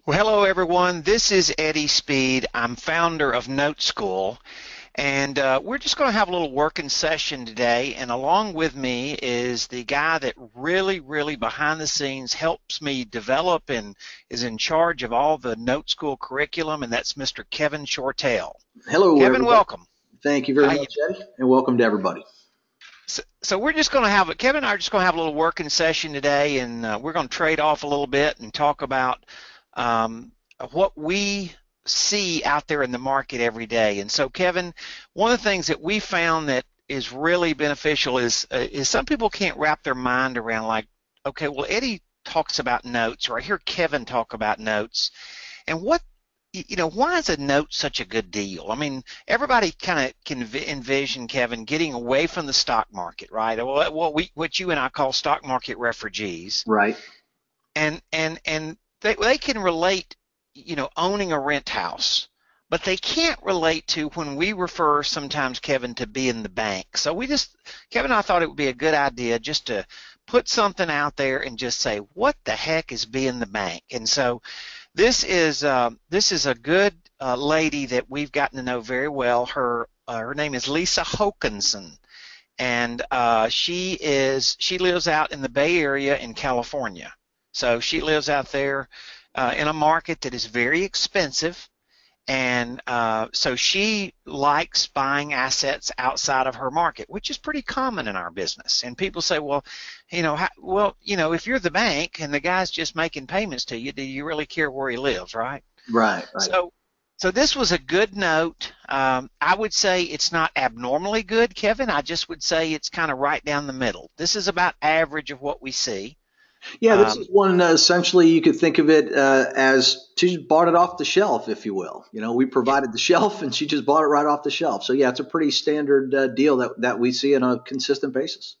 Well, hello everyone. This is Eddie Speed. I'm founder of NoteSchool, and we're just going to have a little working session today. And along with me is the guy that really behind the scenes helps me develop and is in charge of all the NoteSchool curriculum, and that's Mr. Kevin Shortle. Hello, Kevin, everybody. welcome. Thank you very much, Eddie, and welcome to everybody. So we're just going to have Kevin and I are just going to have a little working session today, and we're going to trade off a little bit and talk about what we see out there in the market every day. And so, Kevin, one of the things that we found that is really beneficial is some people can't wrap their mind around, like, okay, well, Eddie talks about notes, or I hear Kevin talk about notes, and why is a note such a good deal? I mean, everybody kind of can envision, Kevin, getting away from the stock market, right? What you and I call stock market refugees, right? And they can relate, owning a rent house, but they can't relate to when we refer sometimes, Kevin, to being the bank. So Kevin and I thought it would be a good idea just to put something out there and just say, what the heck is being the bank? And so this is a good lady that we've gotten to know very well. Her name is Lisa Hokanson, and she lives out in the Bay Area in California. So she lives out there in a market that is very expensive, and so she likes buying assets outside of her market, which is pretty common in our business. And people say, well, if you're the bank and the guy's just making payments to you, do you really care where he lives, right? Right. So this was a good note. I would say it's not abnormally good, Kevin. I just would say it's kind of right down the middle. This is about average of what we see. Yeah, this is one essentially you could think of it as she just bought it off the shelf, if you will. We provided the shelf and she just bought it right off the shelf. So yeah, it's a pretty standard deal that we see on a consistent basis.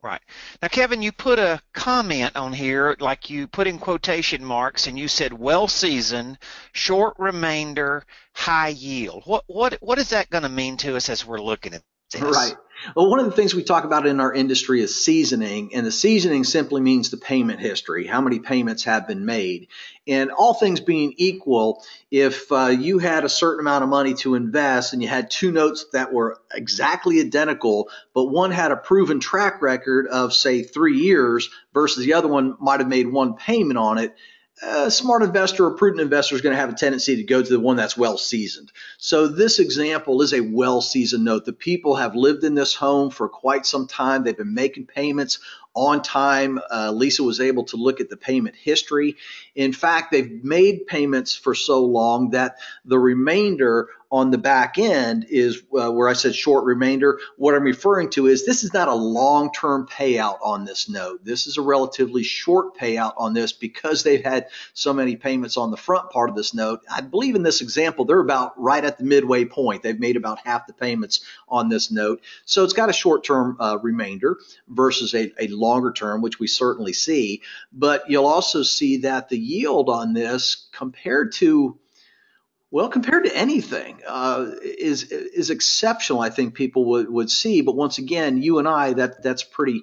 Right. Now, Kevin, you put a comment on here, like you put in quotation marks, and you said well-seasoned, short remainder, high yield. What is that going to mean to us as we're looking at this? Right. Well, one of the things we talk about in our industry is seasoning, and the seasoning simply means the payment history, how many payments have been made. And all things being equal, if you had a certain amount of money to invest and you had two notes that were exactly identical, but one had a proven track record of, say, 3 years versus the other one might have made one payment on it, a smart investor or prudent investor is going to have a tendency to go to the one that's well seasoned. So this example is a well seasoned note. The people have lived in this home for quite some time. They've been making payments on time. Lisa was able to look at the payment history. In fact, they've made payments for so long that the remainder on the back end is where I said short remainder. What I'm referring to is this is not a long-term payout on this note. This is a relatively short payout on this because they've had so many payments on the front part of this note. I believe in this example, they're about right at the midway point. They've made about half the payments on this note. So it's got a short-term remainder versus a longer term, which we certainly see. But you'll also see that the yield on this compared to anything is exceptional. I think people would see, but once again, you and I, that's pretty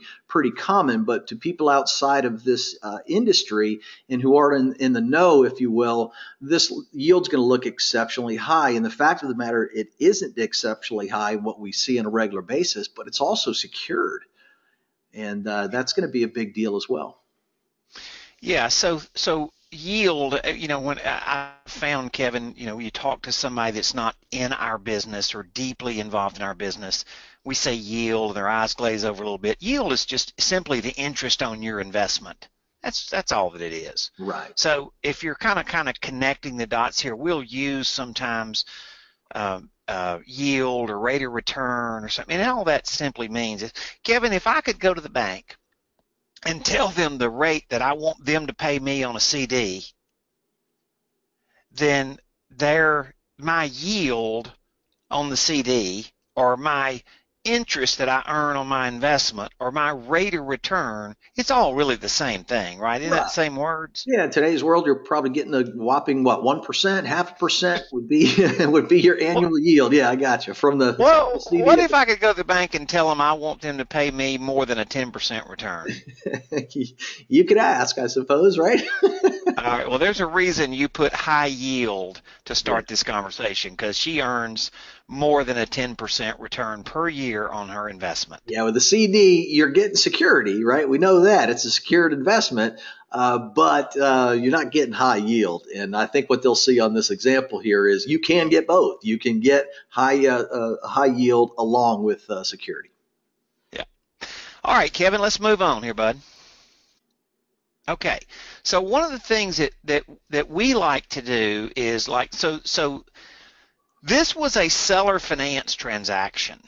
common. But to people outside of this industry and who are in the know, if you will, this yield's going to look exceptionally high. And the fact of the matter, it isn't exceptionally high what we see on a regular basis, but it's also secured, and that's going to be a big deal as well. Yeah. So yield, when I found, Kevin, you talk to somebody that's not in our business or deeply involved in our business, we say yield, their eyes glaze over a little bit. Yield is just simply the interest on your investment. That's all that it is. Right. So if you're kind of connecting the dots here, we'll use sometimes yield or rate of return or something. And all that simply means is, Kevin, if I could go to the bank and tell them the rate that I want them to pay me on a CD, then my yield on the CD or my interest that I earn on my investment or my rate of return, it's all really the same thing, right? Isn't that the same words? Yeah, in today's world, you're probably getting a whopping 1%, 0.5% would be your annual yield. Yeah, I got you. From the CD. What if I could go to the bank and tell them I want them to pay me more than a 10% return? You could ask, I suppose, right? All right. Well, there's a reason you put high yield to Yeah. start this conversation because she earns more than a 10% return per year on her investment. Yeah, with the CD, you're getting security, right? We know that it's a secured investment, but you're not getting high yield. And I think what they'll see on this example here is you can get both. You can get high yield along with security. Yeah. All right, Kevin, let's move on here, bud. Okay. So one of the things that we like to do is so this was a seller finance transaction.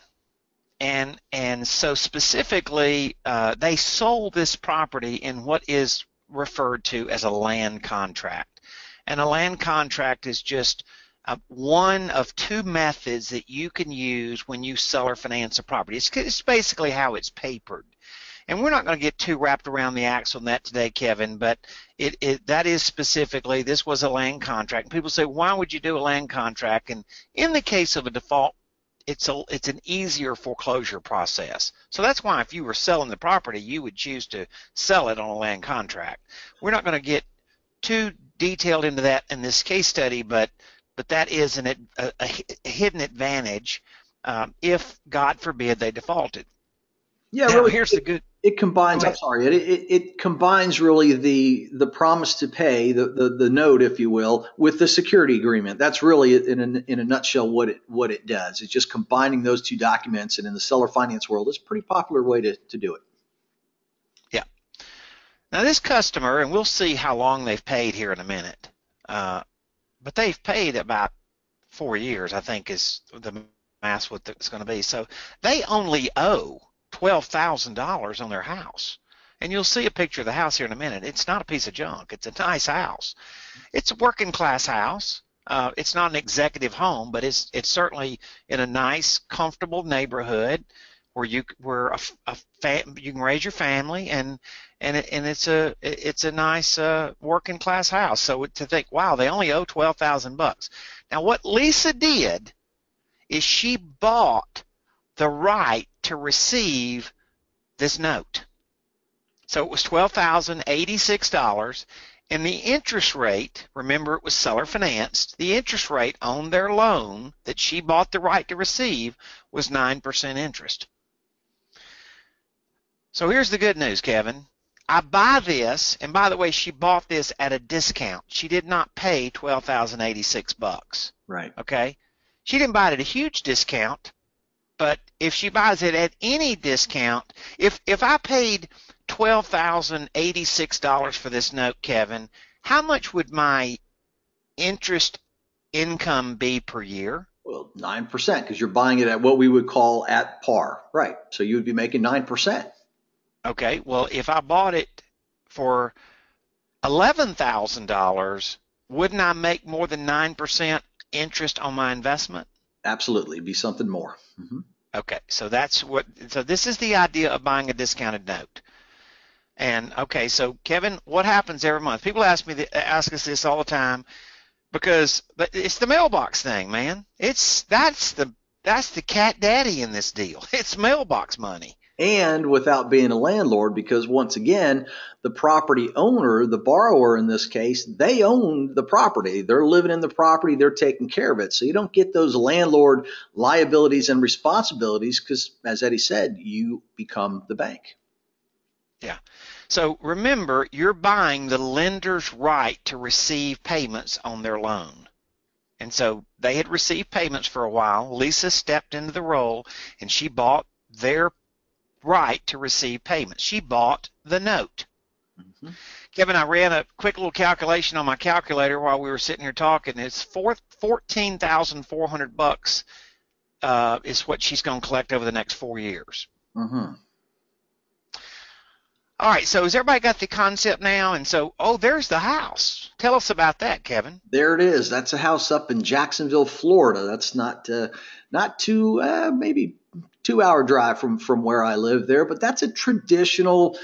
And so specifically, they sold this property in what is referred to as a land contract. And a land contract is just one of two methods that you can use when you seller finance a property. It's basically how it's papered. And we're not going to get too wrapped around the axle on that today, Kevin, but that is specifically, this was a land contract. And people say, why would you do a land contract? And in the case of a default, it's an easier foreclosure process. So that's why if you were selling the property, you would choose to sell it on a land contract. We're not going to get too detailed into that in this case study, but that is a hidden advantage if, God forbid, they defaulted. Yeah, Now, really, here's the good. it Go combines. I'm ahead. sorry, it combines really the promise to pay, the note, if you will, with the security agreement. That's really in a nutshell what it does. It's just combining those two documents, and in the seller finance world, it's a pretty popular way to do it. Yeah. Now, this customer, and we'll see how long they've paid here in a minute, but they've paid about 4 years, I think, is the math what it's going to be. So they only owe $12,000 on their house. And you'll see a picture of the house here in a minute. It's not a piece of junk. It's a nice house. It's a working class house. It's not an executive home, but it's certainly in a nice, comfortable neighborhood where you can raise your family, and it's a nice working class house. So to think, wow, they only owe $12,000. Now what Lisa did is she bought the right to receive this note. So it was $12,086, and the interest rate, remember it was seller financed, the interest rate on their loan that she bought the right to receive was 9% interest. So here's the good news, Kevin. I buy this, and by the way, she bought this at a discount. She did not pay $12,086. Right. Okay? She didn't buy it at a huge discount, but if she buys it at any discount, if I paid $12,086 for this note, Kevin, how much would my interest income be per year? Well, 9% because you're buying it at what we would call at par, right? So you would be making 9%. Okay, well, if I bought it for $11,000, wouldn't I make more than 9% interest on my investment? Absolutely, be something more. Mm-hmm. Okay, so this is the idea of buying a discounted note. And okay, so Kevin, what happens every month? People ask us this all the time because it's the mailbox thing, man. That's the cat daddy in this deal. It's mailbox money. And without being a landlord, because once again, the property owner, the borrower in this case, they own the property. They're living in the property. They're taking care of it. So you don't get those landlord liabilities and responsibilities because, as Eddie said, you become the bank. Yeah. So remember, you're buying the lender's right to receive payments on their loan. And so they had received payments for a while. Lisa stepped into the role and she bought their right to receive payments. She bought the note. Mm-hmm. Kevin, I ran a quick little calculation on my calculator while we were sitting here talking. It's $14,400 is what she's going to collect over the next 4 years. Mm-hmm. All right, so has everybody got the concept now? And so, there's the house. Tell us about that, Kevin. There it is. That's a house up in Jacksonville, Florida. That's not too maybe 2-hour drive from where I live there, but that's a traditional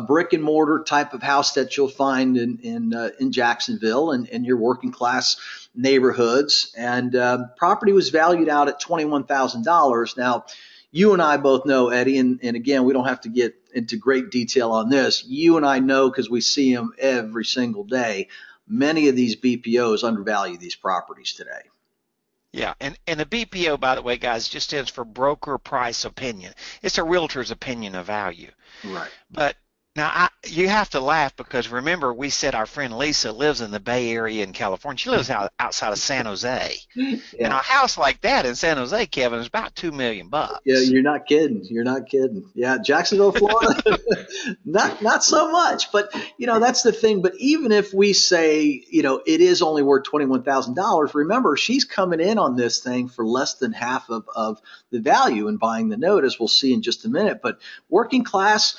brick and mortar type of house that you'll find in Jacksonville and your working class neighborhoods. And property was valued out at $21,000. Now, you and I both know, Eddie, and again, we don't have to get into great detail on this. You and I know because we see them every single day. Many of these BPOs undervalue these properties today. Yeah, and a BPO, by the way, guys, just stands for broker price opinion. It's a realtor's opinion of value. Right. But now you have to laugh because remember we said our friend Lisa lives in the Bay Area in California. She lives outside of San Jose, and Yeah. a house like that in San Jose, Kevin, is about $2 million. Yeah, you're not kidding. You're not kidding. Yeah, Jacksonville, Florida, not so much. But that's the thing. But even if we say it is only worth $21,000, remember she's coming in on this thing for less than half of the value and buying the note, as we'll see in just a minute. But working class,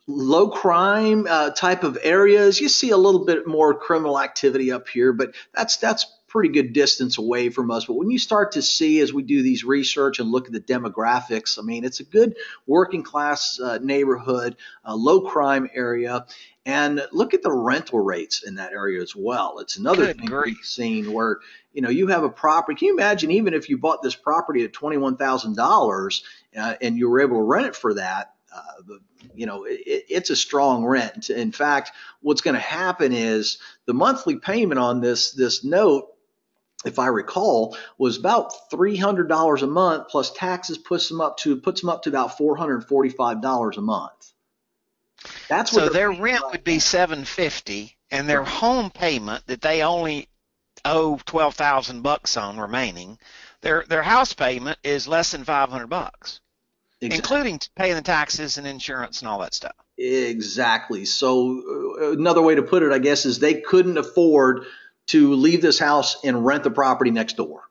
low crime type of areas, you see a little bit more criminal activity up here, but that's pretty good distance away from us. But when you start to see, as we do these research and look at the demographics, I mean, it's a good working class neighborhood, low crime area. And look at the rental rates in that area as well. It's another Good thing grief. we've seen where, you have a property. Can you imagine, even if you bought this property at $21,000 and you were able to rent it for that, it's a strong rent. In fact, what's going to happen is the monthly payment on this note, if I recall, was about $300 a month plus taxes, puts them up to about $445 a month. That's what So their paying rent right would be $750, and their now. home payment that they only owe $12,000 on remaining, their house payment is less than $500, Exactly. including paying the taxes and insurance and all that stuff. Exactly. So another way to put it, I guess, is they couldn't afford to leave this house and rent the property next door.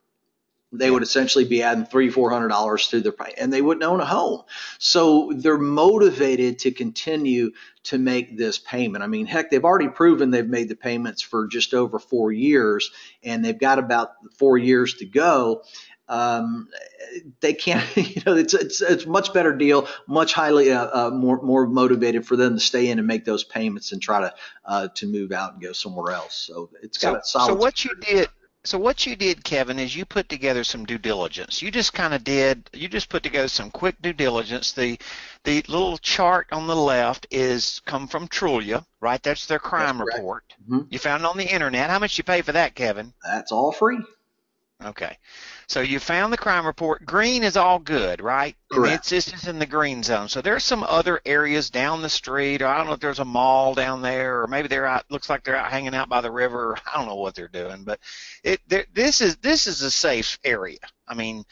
They Yeah. would essentially be adding $300-400 to their pay, and they wouldn't own a home. So they're motivated to continue to make this payment. I mean, heck, they've already proven they've made the payments for just over 4 years, and they've got about 4 years to go. They can't, it's a much better deal, much highly more motivated for them to stay in and make those payments and try to move out and go somewhere else. So it's got a So solid. what you did, Kevin, is you put together some due diligence. You just put together some quick due diligence. The little chart on the left come from Trulia, right? That's their That's crime correct. report. Mm-hmm. You found it on the internet. How much you pay for that, Kevin? That's all free. Okay. So you found the crime report. Green is all good, right? Correct. And it's just in the green zone. So there's some other areas down the street, or I don't know if there's a mall down there, or maybe looks like they're out hanging out by the river. I don't know what they're doing, but this is a safe area. I mean,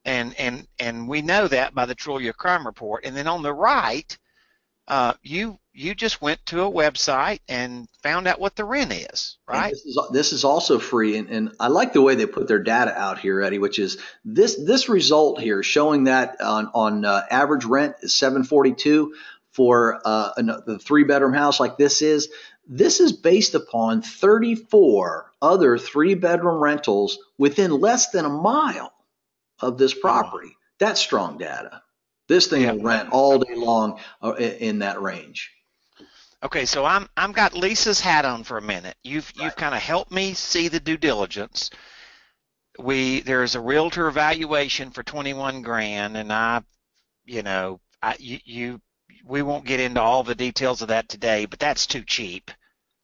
and we know that by the Trulia crime report. And then on the right, you just went to a website and found out what the rent is, And right? this is also free, and I like the way they put their data out here, Eddie, which is this result here showing that on average rent is $742 for the 3-bedroom house like this is. This is based upon 34 other 3-bedroom rentals within less than a mile of this Oh, wow. property. That's strong data. This thing Yeah. will rent all day long in that range. Okay, so I'm got Lisa's hat on for a minute. You've Right. kind of helped me see the due diligence. There's a realtor evaluation for 21 grand, and we won't get into all the details of that today, but that's too cheap,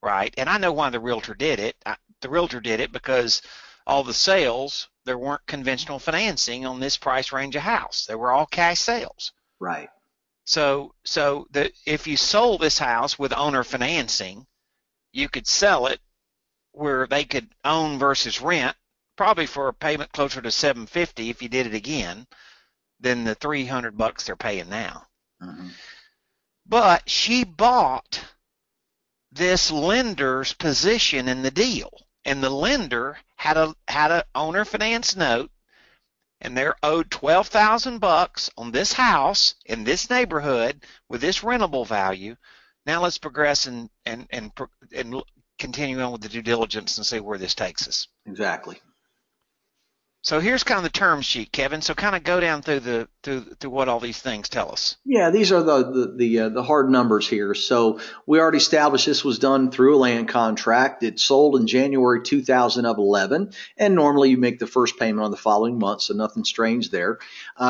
right? And I know why the realtor did it. The realtor did it because all the sales, there weren't conventional financing on this price range of house. They were all cash sales. Right. So if you sold this house with owner financing, you could sell it where they could own versus rent, probably for a payment closer to $750 if you did it again, than the $300 they're paying now. Mm-hmm. But she bought this lender's position in the deal, and the lender had a owner finance note, and they're owed $12,000 on this house in this neighborhood with this rentable value. Now let's progress and continue on with the due diligence and see where this takes us. Exactly. So here's kind of the term sheet, Kevin. So kind of go down through what all these things tell us. Yeah, these are the hard numbers here. So we already established this was done through a land contract. It sold in January 2011, and normally you make the first payment on the following month, so nothing strange there.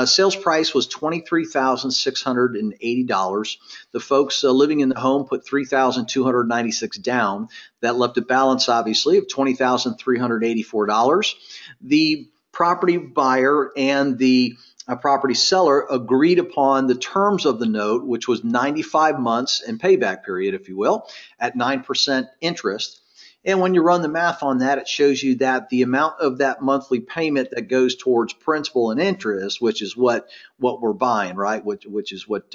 Sales price was $23,680. The folks living in the home put $3,296 down. That left a balance, obviously, of $20,384. The property buyer and the property seller agreed upon the terms of the note, which was 95 months and payback period, if you will, at 9% interest. And when you run the math on that, it shows you that the amount of that monthly payment that goes towards principal and interest, which is what we're buying, right? Which is what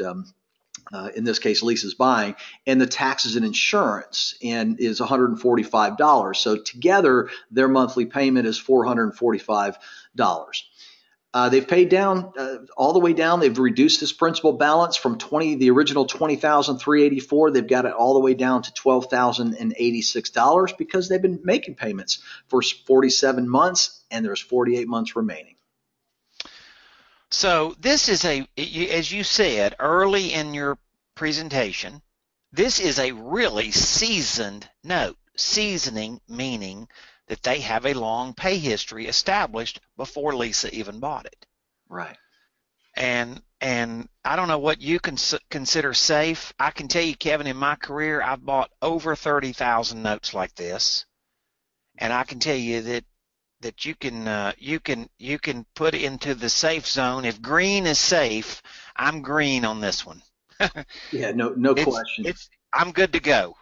in this case Lisa's buying, and the taxes and insurance, and is $145. So together their monthly payment is $445. They've paid down all the way down. They've reduced this principal balance from the original $20,384. They've got it all the way down to $12,086 because they've been making payments for 47 months, and there's 48 months remaining. So this is as you said early in your presentation, this is a really seasoned note. Seasoning meaning that they have a long pay history established before Lisa even bought it. Right. And I don't know what you consider safe. I can tell you, Kevin, in my career, I've bought over 30,000 notes like this, and I can tell you that you can put into the safe zone. If green is safe, I'm green on this one. Yeah, no question. I'm good to go.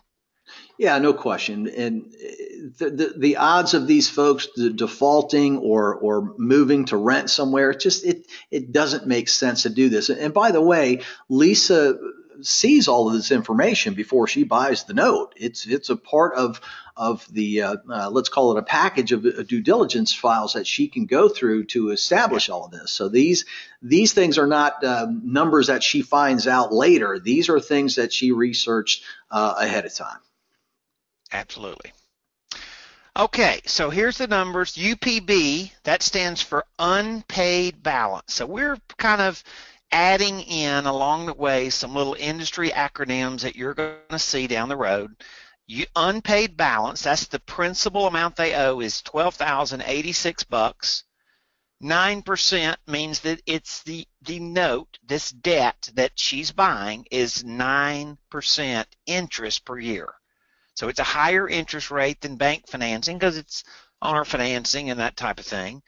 Yeah, no question. And the odds of these folks defaulting or moving to rent somewhere, it doesn't make sense to do this. And by the way, Lisa sees all of this information before she buys the note. It's a part of the let's call it a package of due diligence files that she can go through to establish all of this. So these things are not numbers that she finds out later. These are things that she researched ahead of time. Absolutely. Okay, so here's the numbers. UPB, that stands for unpaid balance. So we're kind of adding in along the way some little industry acronyms that you're going to see down the road. Unpaid balance, that's the principal amount they owe, is $12,086. 9% means that it's the note, this debt that she's buying is 9% interest per year. So it's a higher interest rate than bank financing because it's owner financing and that type of thing.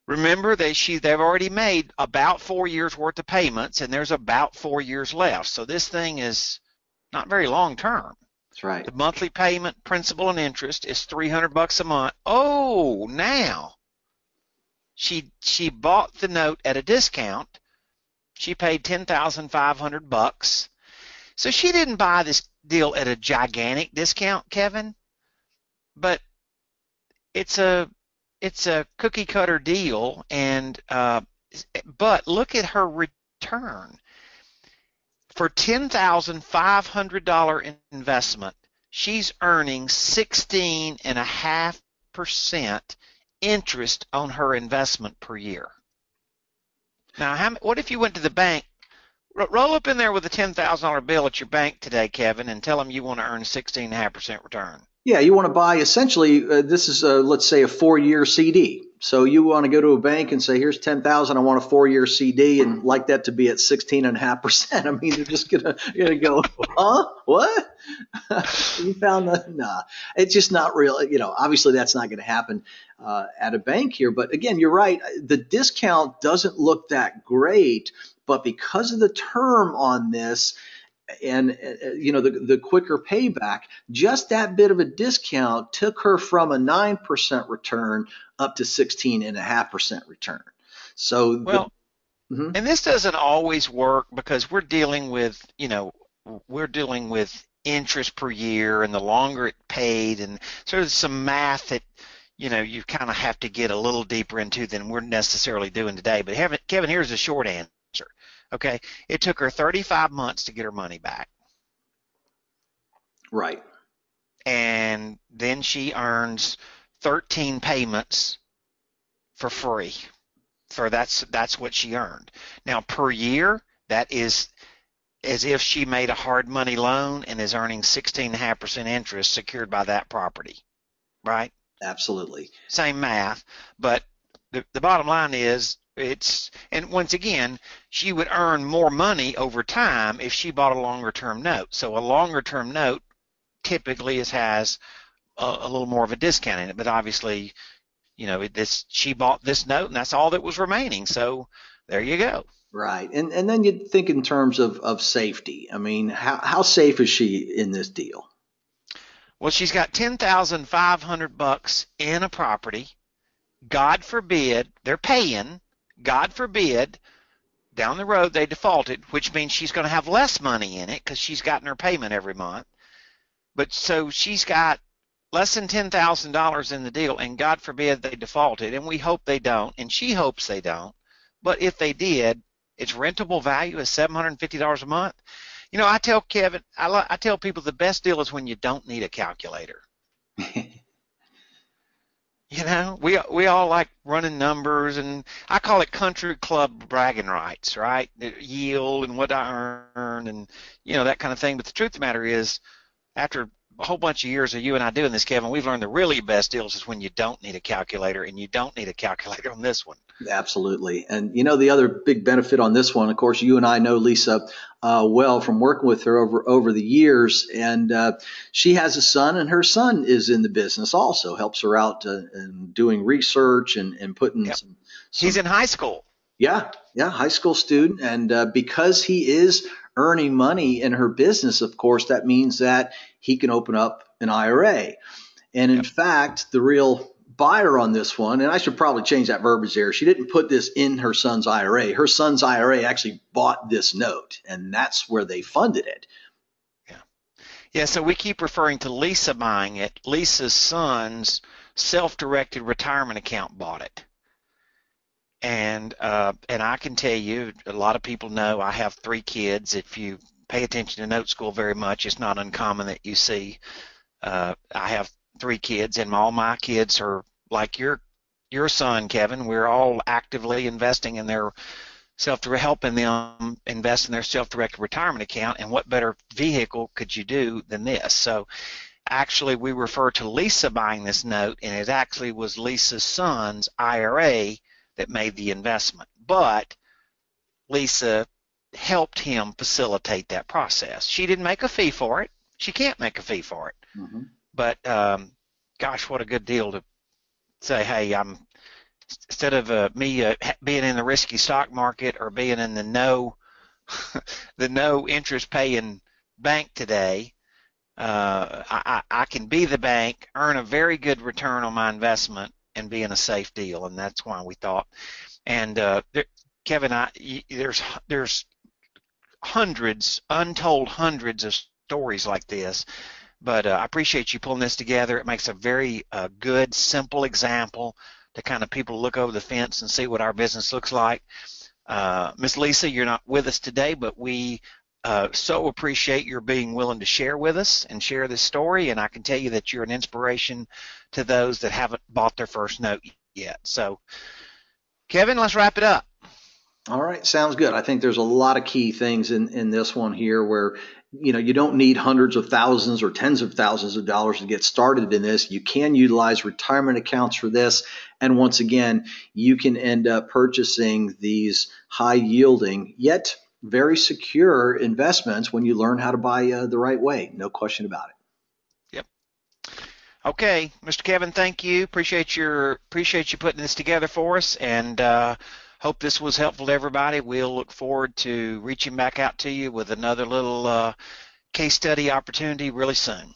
Remember they've already made about 4 years worth of payments, and there's about 4 years left. So this thing is not very long term. That's right. The monthly payment, principal and interest, is $300 a month. Oh, now she bought the note at a discount. She paid $10,500. So she didn't buy this deal at a gigantic discount, Kevin, but it's a cookie cutter deal, and but look at her return. For $10,500 investment, she's earning 16.5% interest on her investment per year. Now, what if you went to the bank? Roll up in there with a $10,000 bill at your bank today, Kevin, and tell them you want to earn 16.5% return. Yeah, you want to buy essentially. This is let's say a 4-year CD. So you want to go to a bank and say, "Here's 10,000. I want a 4-year CD," and like that to be at 16.5%. I mean, they're just gonna go, "Huh? What? You found the?" Nah, it's just not real. Obviously that's not going to happen at a bank here. But again, you're right. The discount doesn't look that great, but because of the term on this, and the quicker payback, just that bit of a discount took her from a 9% return up to 16.5% return. So and this doesn't always work because we're dealing with interest per year, and the longer it paid, and so there's some math that you kind of have to get a little deeper into than we're necessarily doing today. But Kevin, here's the short answer. Okay, it took her 35 months to get her money back. Right. And then she earns 13 payments for free. For that's what she earned. Now per year, that is as if she made a hard money loan and is earning 16.5% interest secured by that property, right? Absolutely. Same math, but the bottom line is and once again, she would earn more money over time if she bought a longer term note. So a longer term note typically has a little more of a discount in it, but obviously, she bought this note and that's all that was remaining. So there you go. Right. And then you think in terms of safety. I mean, how safe is she in this deal? Well, she's got $10,500 in a property. God forbid they're paying. God forbid down the road they defaulted, which means she's going to have less money in it because she's gotten her payment every month. But so she's got less than $10,000 in the deal, and God forbid they defaulted, and we hope they don't, and she hopes they don't. But if they did, its rentable value is $750 a month. I tell Kevin, I tell people the best deal is when you don't need a calculator. We all like running numbers, and I call it country club bragging rights, right? The yield and what I earn and, that kind of thing. But the truth of the matter is, after a whole bunch of years of you and I doing this, Kevin, we've learned the really best deals is when you don't need a calculator, and you don't need a calculator on this one. Absolutely. And the other big benefit on this one, of course, you and I know Lisa well from working with her over the years, and she has a son, and her son is in the business also, helps her out in doing research and putting Yep. some. He's in high school. Yeah, high school student, and because he is earning money in her business, of course, that means that he can open up an IRA. And in fact, the real buyer on this one, and I should probably change that verbiage there, she didn't put this in her son's IRA. Her son's IRA actually bought this note, and that's where they funded it. Yeah, so we keep referring to Lisa buying it. Lisa's son's self-directed retirement account bought it. And I can tell you, a lot of people know I have 3 kids. If you pay attention to Note School very much, it's not uncommon that you see I have 3 kids, and all my kids are like your son, Kevin. We're all actively investing in their helping them invest in their self-directed retirement account. And what better vehicle could you do than this? So actually, we refer to Lisa buying this note, and it actually was Lisa's son's IRA that made the investment. But Lisa helped him facilitate that process. She didn't make a fee for it. She can't make a fee for it. Mm-hmm. But gosh, what a good deal to say, hey, instead of me being in the risky stock market or being in the no interest paying bank today, I can be the bank, earn a very good return on my investment, and be in a safe deal. And that's why we thought. And Kevin, there's untold hundreds of stories like this. But I appreciate you pulling this together. It makes a very good, simple example to kind of people look over the fence and see what our business looks like. Miss Lisa, you're not with us today, but we so appreciate your being willing to share with us and share this story. And I can tell you that you're an inspiration to those that haven't bought their first note yet. So, Kevin, let's wrap it up. All right, sounds good. I think there's a lot of key things in this one here where you don't need hundreds of thousands or tens of thousands of dollars to get started in this. You can utilize retirement accounts for this. And once again, you can end up purchasing these high yielding yet very secure investments when you learn how to buy the right way. No question about it. Yep. Okay, Mr. Kevin, thank you. Appreciate you putting this together for us, and hope this was helpful to everybody. We'll look forward to reaching back out to you with another little case study opportunity really soon.